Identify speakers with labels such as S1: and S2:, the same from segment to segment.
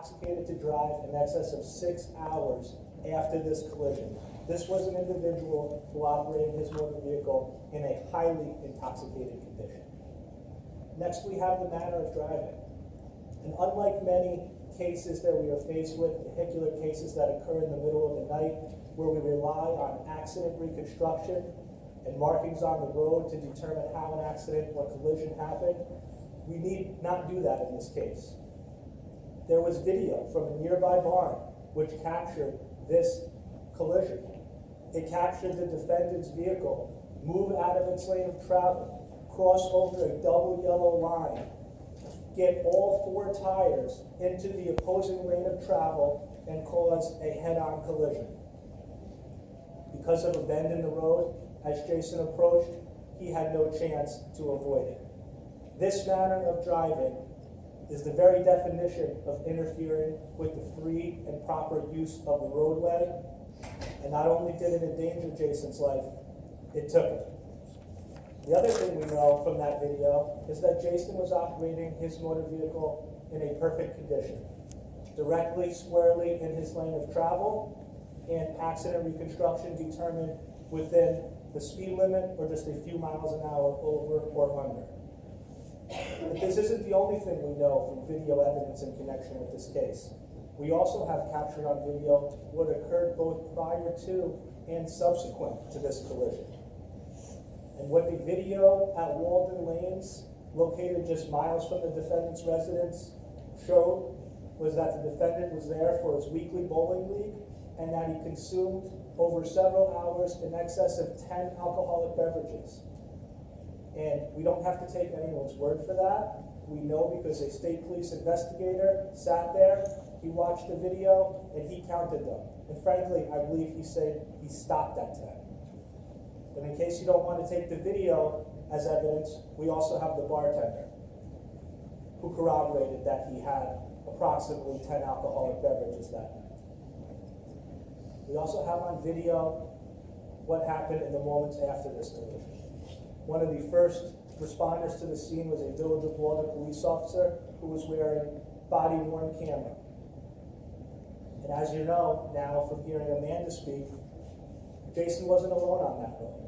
S1: intoxicated to drive in excess of 6 hours after this collision. This was an individual who operated his motor vehicle in a highly intoxicated condition. Next, we have the manner of driving. And unlike many cases that we are faced with, vehicular cases that occur in the middle of the night, where we rely on accident reconstruction and markings on the road to determine how an accident or collision happened, we need not do that in this case. There was video from a nearby barn which captured this collision. It captured the defendant's vehicle move out of its lane of travel, cross over a double yellow line, get all 4 tires into the opposing lane of travel, and cause a head-on collision. Because of a bend in the road, as Jason approached, he had no chance to avoid it. This manner of driving is the very definition of interfering with the free and proper use of the roadway. And not only did it endanger Jason's life, it took it. The other thing we know from that video is that Jason was operating his motor vehicle in a perfect condition, directly, squarely in his lane of travel, and accident reconstruction determined within the speed limit or just a few miles an hour over or under. But this isn't the only thing we know from video evidence in connection with this case. We also have captured on video what occurred both prior to and subsequent to this collision. And what the video at Walden Lanes, located just miles from the defendant's residence, showed was that the defendant was there for his weekly bowling league and that he consumed over several hours in excess of 10 alcoholic beverages. And we don't have to take anyone's word for that. We know because a state police investigator sat there, he watched the video, and he counted them. And frankly, I believe he said he stopped at 10. But in case you don't want to take the video as evidence, we also have the bartender who corroborated that he had approximately 10 alcoholic beverages that night. We also have on video what happened in the moments after this collision. One of the first responders to the scene was a Village of Walden police officer who was wearing body-worn camera. And as you know now from hearing Amanda speak, Jason wasn't alone on that road.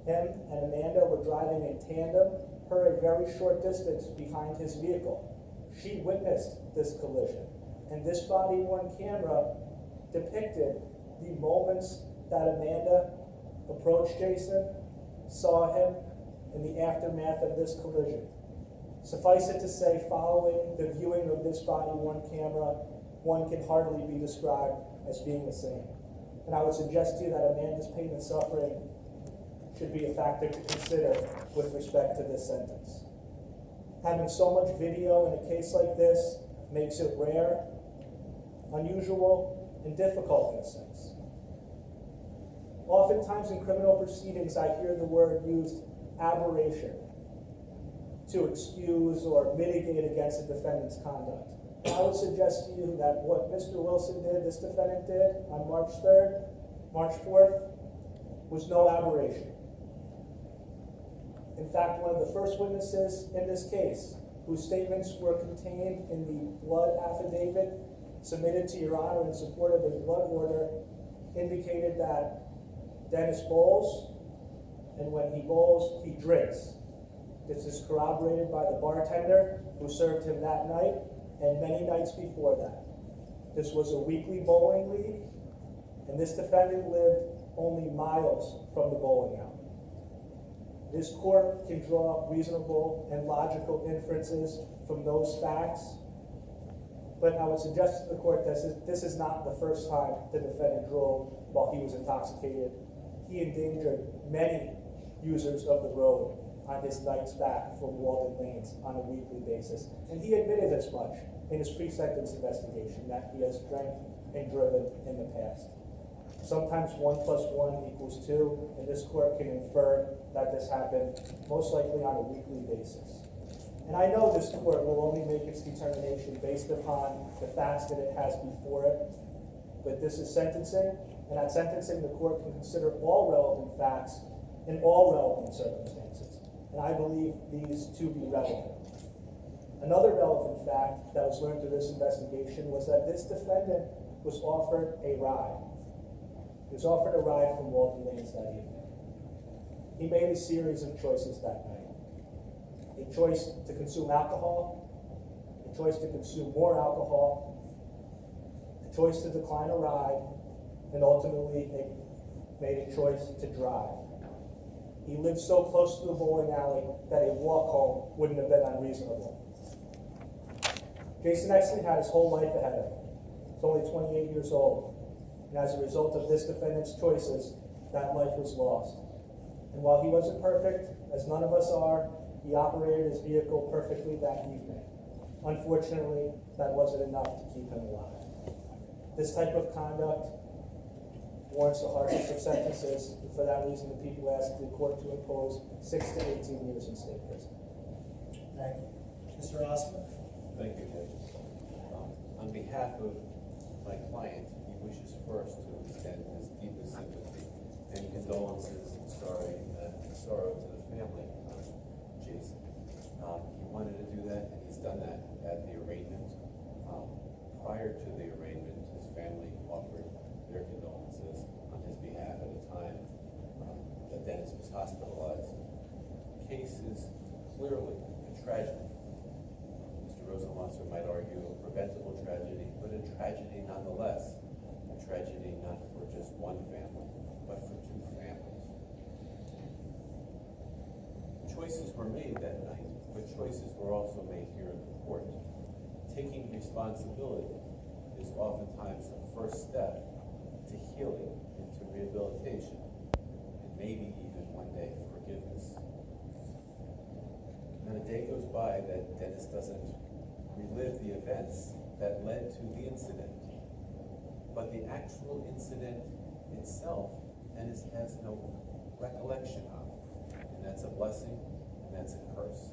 S1: Him and Amanda were driving in tandem, her a very short distance behind his vehicle. She witnessed this collision, and this body-worn camera depicted the moments that Amanda approached Jason, saw him, in the aftermath of this collision. Suffice it to say, following the viewing of this body-worn camera, one can hardly be described as being the same. And I would suggest to you that Amanda's pain and suffering should be a factor to consider with respect to this sentence. Having so much video in a case like this makes it rare, unusual, and difficult in a sense. Oftentimes in criminal proceedings, I hear the word used, aberration, to excuse or mitigate against a defendant's conduct. I would suggest to you that what Mr. Wilson did, this defendant did, on March 3rd, March 4th, was no aberration. In fact, one of the first witnesses in this case, whose statements were contained in the blood affidavit submitted to Your Honor in support of his blood order, indicated that Dennis bowls, and when he bowls, he drinks. This is corroborated by the bartender who served him that night and many nights before that. This was a weekly bowling league, and this defendant lived only miles from the bowling alley. This court can draw reasonable and logical inferences from those facts, but I would suggest to the court that this is not the first time the defendant drove while he was intoxicated. He endangered many users of the road on his nights back from Walden Lanes on a weekly basis. And he admitted as much in his pre-sentence investigation that he has drank and driven in the past. Sometimes 1 + 1 = 2, and this court can infer that this happened most likely on a weekly basis. And I know this court will only make its determination based upon the facts that it has before it, but this is sentencing, and at sentencing the court can consider all relevant facts in all relevant circumstances. And I believe these to be relevant. Another relevant fact that was learned through this investigation was that this defendant was offered a ride. He was offered a ride from Walden Lanes that evening. He made a series of choices that night. A choice to consume alcohol, a choice to consume more alcohol, a choice to decline a ride, and ultimately made a choice to drive. He lived so close to the bowling alley that a walk home wouldn't have been unreasonable. Jason Exley had his whole life ahead of him. He's only 28 years old. And as a result of this defendant's choices, that life was lost. And while he wasn't perfect, as none of us are, he operated his vehicle perfectly that evening. Unfortunately, that wasn't enough to keep him alive. This type of conduct warrants the harshest of sentences, and for that reason, the people ask the court to impose 6 to 18 years in state prison.
S2: Thank you. Mr. Osmer?
S3: Thank you, Judge. On behalf of my client, he wishes first to extend his deepest sympathy and condolences and sorrow to the family of Jason. He wanted to do that, and he's done that at the arraignment. Prior to the arraignment, his family offered their condolences on his behalf at a time that Dennis was hospitalized. The case is clearly a tragedy. Mr. Rosenwasser might argue a preventable tragedy, but a tragedy nonetheless. A tragedy not for just one family, but for two families. Choices were made that night, but choices were also made here in the court. Taking responsibility is oftentimes the first step to healing and to rehabilitation, and maybe even one day forgiveness. Not a day goes by that Dennis doesn't relive the events that led to the incident, but the actual incident itself Dennis has no recollection of, and that's a blessing and that's a curse.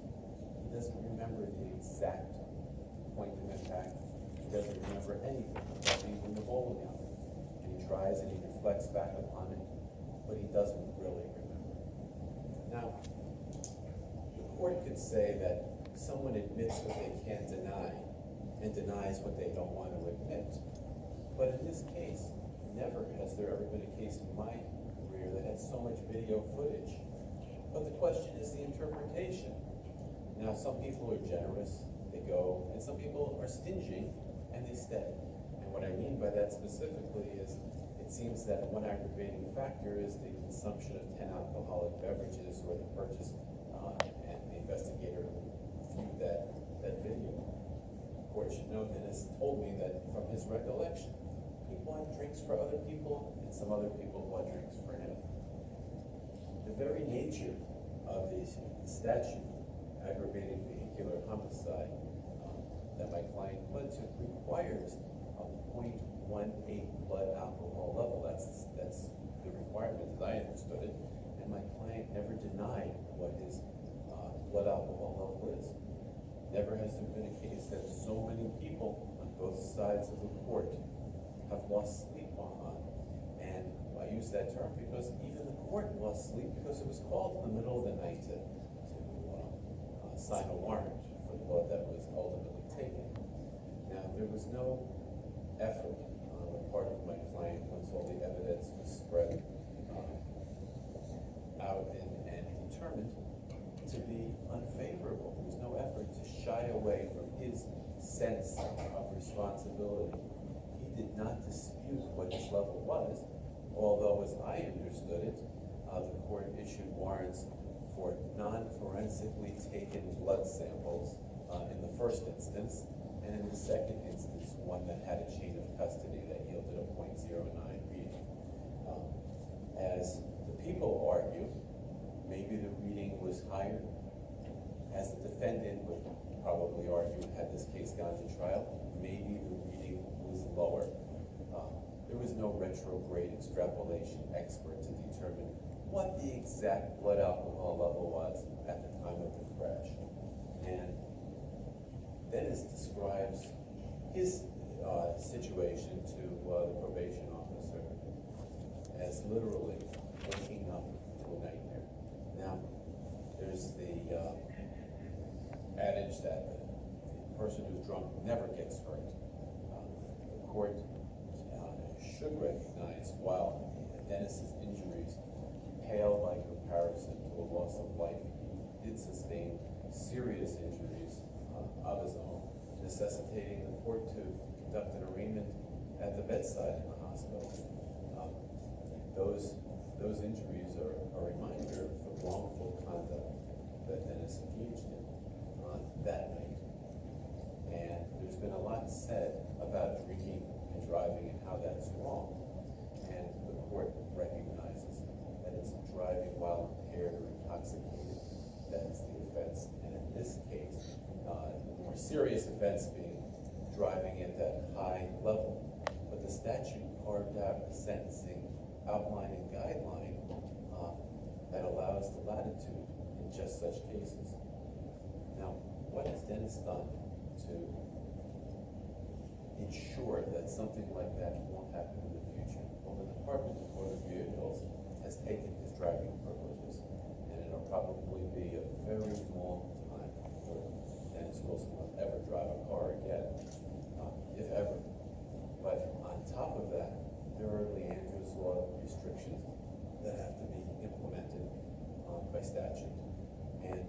S3: He doesn't remember the exact point of impact. He doesn't remember anything about being in the bowling alley. And he tries and he reflects back upon it, but he doesn't really remember. Now, the court could say that someone admits what they can't deny and denies what they don't want to admit. But in this case, never has there ever been a case in my career that had so much video footage. But the question is the interpretation. Now, some people are generous, they go, and some people are stingy, and they stay. And what I mean by that specifically is, it seems that one aggravating factor is the consumption of 10 alcoholic beverages or the purchase, and the investigator viewed that video. The court should know Dennis told me that from his recollection, he bought drinks for other people, and some other people bought drinks for him. The very nature of the statute, aggravated vehicular homicide, that my client pled to requires a 0.18 blood alcohol level. That's the requirement as I understood it, and my client never denied what his blood alcohol level is. Never has there been a case that so many people on both sides of the court have lost sleep on. And I use that term because even the court lost sleep because it was called in the middle of the night to sign a warrant for the blood that was ultimately taken. Now, there was no effort on the part of my client once all the evidence was spread out and determined to be unfavorable. There was no effort to shy away from his sense of responsibility. He did not dispute what his level was, although as I understood it, the court issued warrants for non-forensically taken blood samples in the first instance, and in the second instance, one that had a chain of custody that yielded a 0.09 reading. As the people argue, maybe the reading was higher. As the defendant would probably argue, had this case gone to trial, maybe the reading was lower. There was no retrograde extrapolation expert to determine what the exact blood alcohol level was at the time of the crash. And Dennis describes his situation to the probation officer as literally waking up to a nightmare. Now, there's the adage that the person who's drunk never gets hurt. The court should recognize while Dennis's injuries pale by comparison to a loss of life, he did sustain serious injuries of his own, necessitating the court to conduct an arraignment at the bedside in the hospital. Those injuries are a reminder of the wrongful conduct that Dennis engaged in that night. And there's been a lot said about drinking and driving and how that's wrong. And the court recognizes that it's driving while impaired or intoxicated that is the offense. And in this case, the more serious offense being driving at that high level. But the statute carved out a sentencing outline and guideline that allows the latitude in just such cases. Now, what has Dennis done to ensure that something like that won't happen in the future? Well, the Department of Motor Vehicles has taken his driving privileges, and it'll probably be a very long time before Dennis Wilson will ever drive a car again, if ever. But on top of that, there are Leander's Law restrictions that have to be implemented by statute, and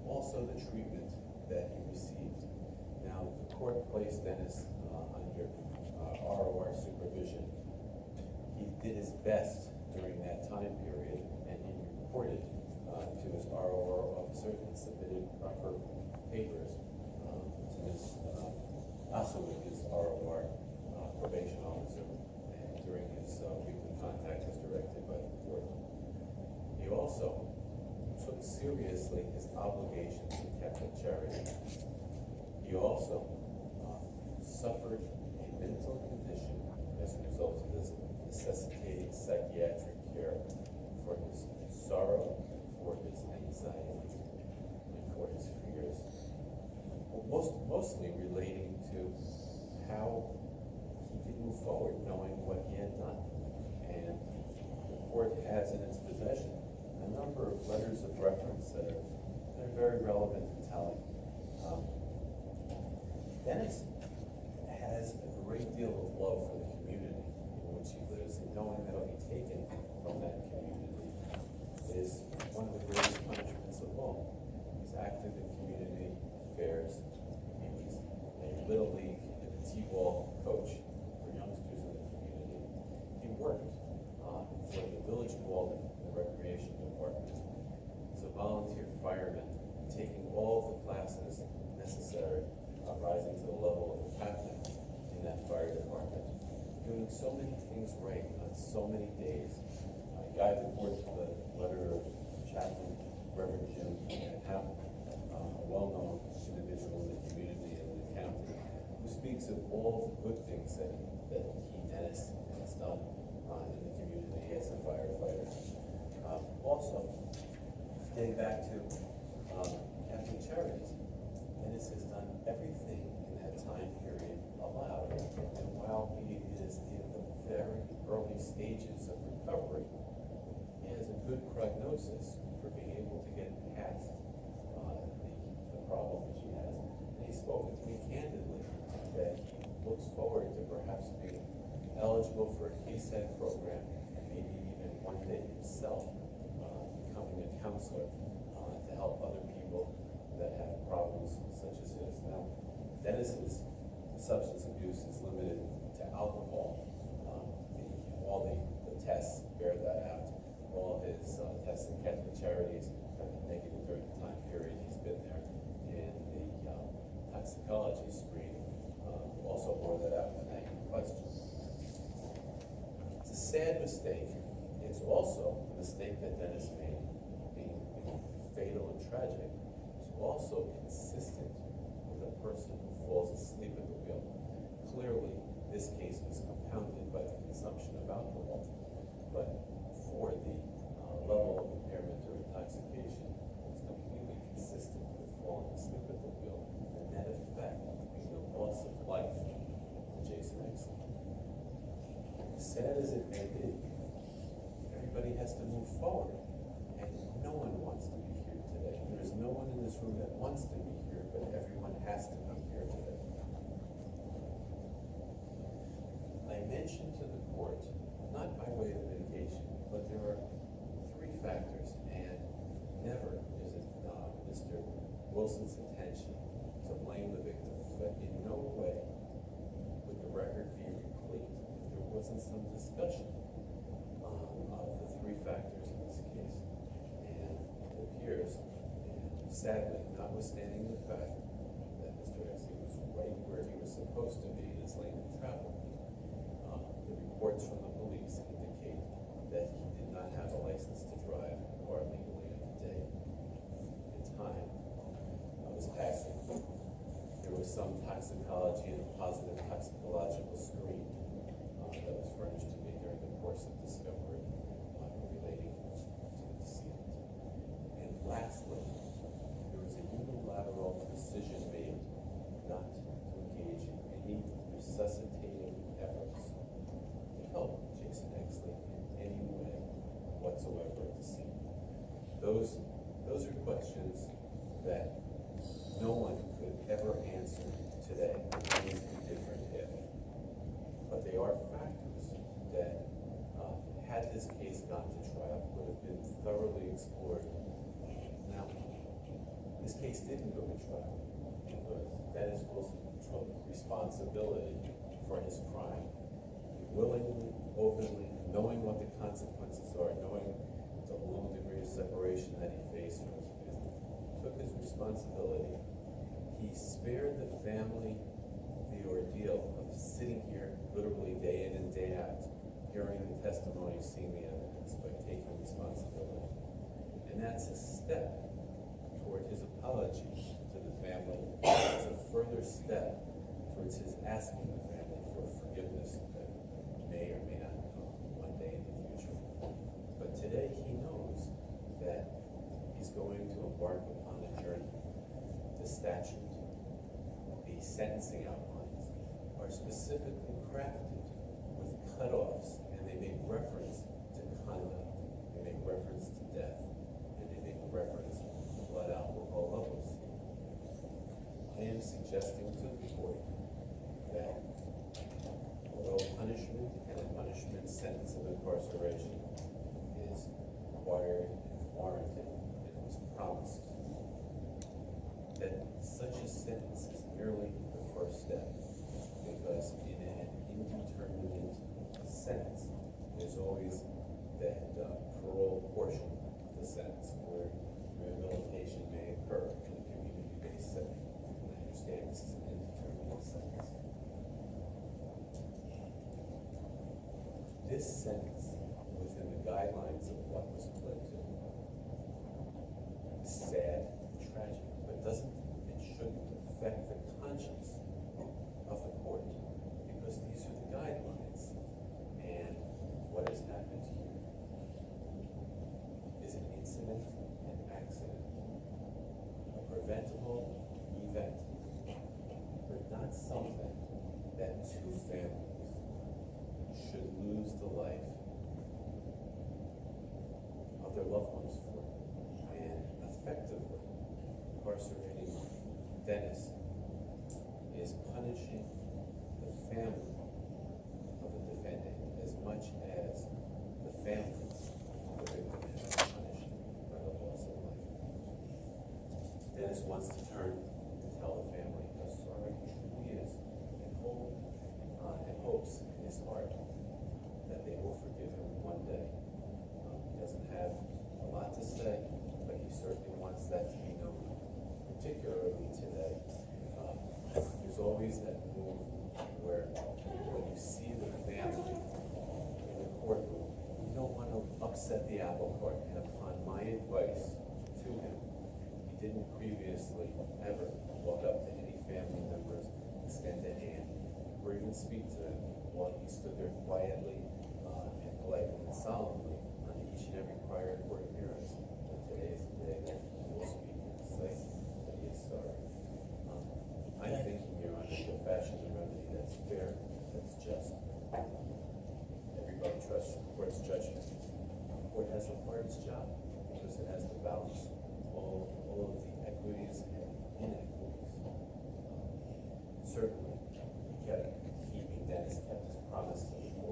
S3: also the treatment that he received. Now, the court placed Dennis under ROR supervision. He did his best during that time period, and he reported to his ROR officer and submitted proper papers to his, also with his ROR probation officer, and during his weekly contact as directed by the court. He also took seriously his obligations to Catholic charity. He also suffered a mental condition as a result of this, necessitating psychiatric care for his sorrow, for his anxiety, and for his fears. Mostly relating to how he could move forward knowing what he had done. And the court has in its possession a number of letters of reference that are very relevant and telling. Dennis has a great deal of love for the community in which he lives, and knowing that he'll be taken from that community is one of the greatest punishments of all. He's active in community affairs. He was a Little League and a T-ball coach for youngsters in the community. He worked for the Village of Walden, the Recreation Department. He's a volunteer fireman, taking all the classes necessary, rising to the level of a captain in that fire department, doing so many things right on so many days. I guide the court to the letter of Chaplain Reverend Jim Howell, a well-known individual in the community and the county, who speaks of all the good things that he, Dennis, has done in the community as a firefighter. Also, getting back to Catholic Charities, Dennis has done everything in that time period allowed, and while he is in the very early stages of recovery, he has a good prognosis for being able to get past the problem that he has. And he's spoken to me candidly that he looks forward to perhaps being eligible for a KSAT program, and maybe even one day himself becoming a counselor to help other people that have problems such as his. Now, Dennis's substance abuse is limited to alcohol. All the tests bear that out. All his tests in Catholic Charities have been negative during the time period he's been there. And the toxicology screen also bore that out when I questioned. It's a sad mistake. It's also a mistake that Dennis made, being fatal and tragic. It's also consistent with a person who falls asleep at the wheel. Clearly, this case was compounded by the consumption of alcohol, but for the level of impairment or intoxication, it's completely consistent with falling asleep at the wheel, the net effect being the loss of life to Jason Exley. Sad as it may be, everybody has to move forward, and no one wants to be here today. There is no one in this room that wants to be here, but everyone has to be here mentioned to the court, not by way of mitigation, but there are three factors, and never is it Mr. Wilson's intention to blame the victim, but in no way would the record be complete if there wasn't some discussion of the three factors in this case. And it appears, and sadly, notwithstanding the fact that Mr. Exley was right where he was supposed to be in his lane of travel, the reports from the police indicate that he did not have a license to drive a car legally on the day and time of his passing. There was some toxicology and a positive toxicological screen that was furnished to me during the course of discovery relating to the decedent. And lastly, there was a unilateral decision made not to engage in any resuscitating efforts to help Jason Exley in any way whatsoever at the scene. Those are questions that no one could ever answer today. Things would be different if. But they are factors that, had this case gone to trial, would have been thoroughly explored. Now, this case didn't go to trial because Dennis Wilson took responsibility for his crime. He willingly, openly, knowing what the consequences are, knowing the long degree of separation that he faced from his family, took his responsibility. He spared the family the ordeal of sitting here literally day in and day out, hearing the testimony, seeing the evidence, by taking responsibility. And that's a step toward his apology to the family. It's a further step towards his asking the family for forgiveness that may or may not come one day in the future. But today he knows that he's going to embark upon a journey. The statute, the sentencing outlines are specifically crafted with cutoffs, and they make reference to conduct, they make reference to death, and they make reference to blood alcohol levels. I am suggesting to the court that although punishment and a punishment sentence of incarceration is required and warranted and was promised, that such a sentence is merely the first step, because in an indeterminate sentence, there's always that parole portion of the sentence where rehabilitation may occur in a community-based setting. And I understand this is an indeterminate sentence. This sentence, within the guidelines of what was pled to, is sad and tragic, but it shouldn't affect the conscience of the court, because these are the guidelines. And what has happened here is an incident, an accident, a preventable event, but not something that two families should lose the life of their loved ones for. And effectively, incarcerating Dennis is punishing the family of the defendant as much as the family of the victim has been punished by the loss of life. Dennis wants to turn and tell the family how sorry he truly is, and hopes in his heart that they will forgive him one day. He doesn't have a lot to say, but he certainly wants that to be known, particularly today. There's always that move where when you see the family in the courtroom, you don't want to upset the apple cart. And upon my advice to him, he didn't previously ever walk up to any family members, extend a hand, or even speak to them while he stood there quietly and politely and solemnly on each and every prior court appearance. But today is the day that he will speak and say that he is sorry. I'm thinking, Your Honor, to fashion a remedy that's fair, that's just. Everybody trusts the court's judgment. The court has a part of its job because it has to balance all of the equities and inequities. Certainly, Dennis kept his promise to the court.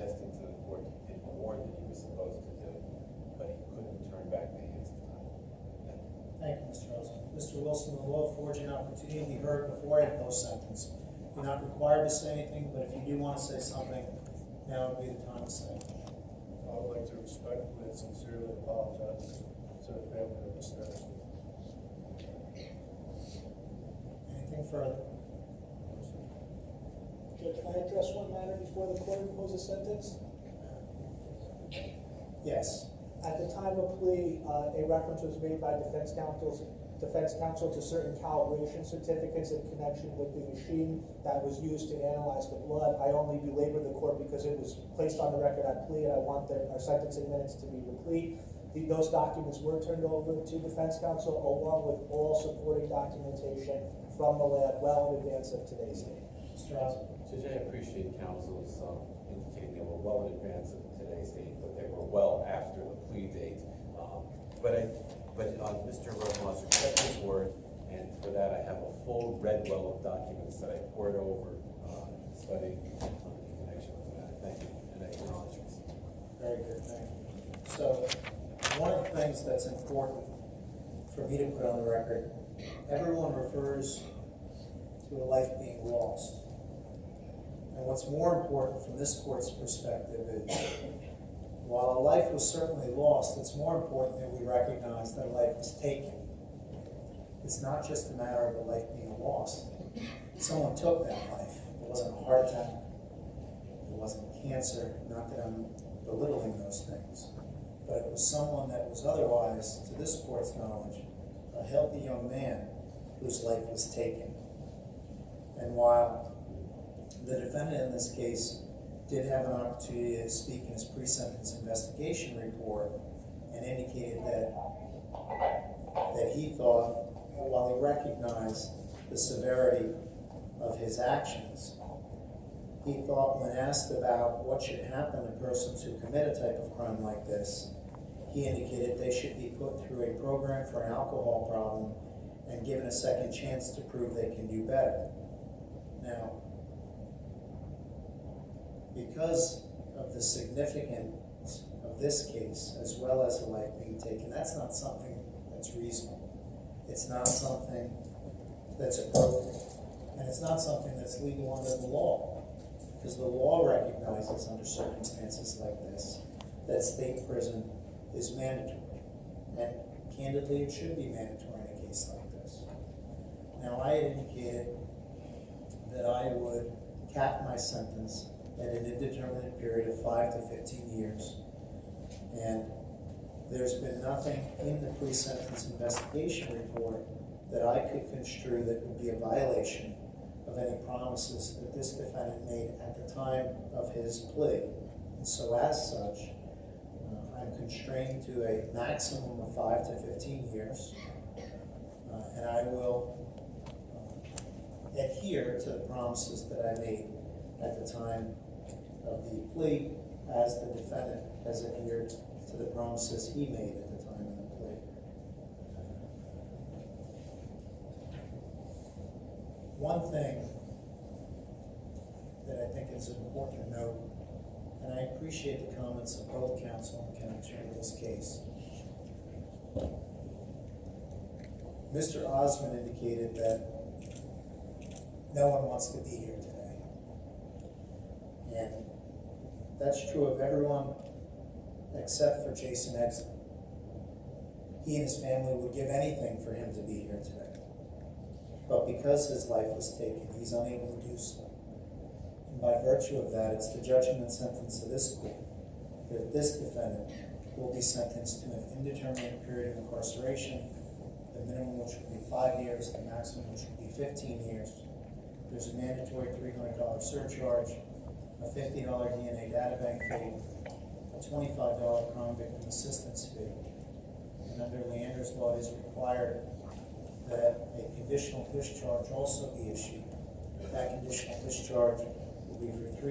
S3: suggesting to the court he did more than he was supposed to do, but he couldn't turn back the hands of time. Thank you.
S2: Thank you, Mr. Osmond. Mr. Wilson, the law affords you an opportunity to be heard before and post-sentence. You're not required to say anything, but if you do want to say something, now would be the time to say it.
S4: I would like to respectfully and sincerely apologize to the family of Mr. Anderson.
S2: Anything further?
S1: Judge, can I address one matter before the court imposes sentence?
S2: Yes.
S1: At the time of plea, a reference was made by defense counsel to certain calibration certificates in connection with the machine that was used to analyze the blood. I only belabor the court because it was placed on the record at plea, and I want our sentencing minutes to be replete. Those documents were turned over to defense counsel along with all supporting documentation from the lab well in advance of today's date.
S2: Mr. Osmond.
S3: Judge, I appreciate counsel's indicating they were well in advance of today's date, but they were well after the plea date. But Mr. Rosenwasser kept his word, and for that I have a full red well of documents that I poured over studying in connection with the matter. Thank you, and I acknowledge this.
S2: Very good, thank you. So, one of the things that's important for me to put on the record, everyone refers to a life being lost. And what's more important from this court's perspective is, while a life was certainly lost, it's more important that we recognize that a life was taken. It's not just a matter of a life being lost. Someone took that life. It wasn't a heart attack. It wasn't cancer. Not that I'm belittling those things. But it was someone that was otherwise, to this court's knowledge, a healthy young man whose life was taken. And while the defendant in this case did have an opportunity to speak in his pre-sentence investigation report and indicated that he thought, while he recognized the severity of his actions, he thought when asked about what should happen to persons who commit a type of crime like this, he indicated they should be put through a program for an alcohol problem and given a second chance to prove they can do better. Now, because of the significance of this case, as well as the life being taken, that's not something that's reasonable. It's not something that's appropriate. And it's not something that's legal under the law. Because the law recognizes under circumstances like this that state prison is mandatory. And candidly, it should be mandatory in a case like this. Now, I had indicated that I would cap my sentence at an indeterminate period of 5 to 15 years. And there's been nothing in the pre-sentence investigation report that I could construe that would be a violation of any promises that this defendant made at the time of his plea. And so as such, I'm constrained to a maximum of 5 to 15 years. And I will adhere to the promises that I made at the time of the plea, as the defendant has adhered to the promises he made at the time of the plea. One thing that I think is important to note, and I appreciate the comments of both counsel in connection with this case. Mr. Osmond indicated that no one wants to be here today. And that's true of everyone except for Jason Exton. He and his family would give anything for him to be here today. But because his life was taken, he's unable to do so. And by virtue of that, it's the judgment and sentence of this court that this defendant will be sentenced to an indeterminate period of incarceration, the minimum which would be 5 years, the maximum which would be 15 years. There's a mandatory $300 surcharge, a $50 DNA databank fee, a $25 crime victim assistance fee. And under Leander's law, it is required that a conditional discharge also be issued. That conditional discharge will be for 3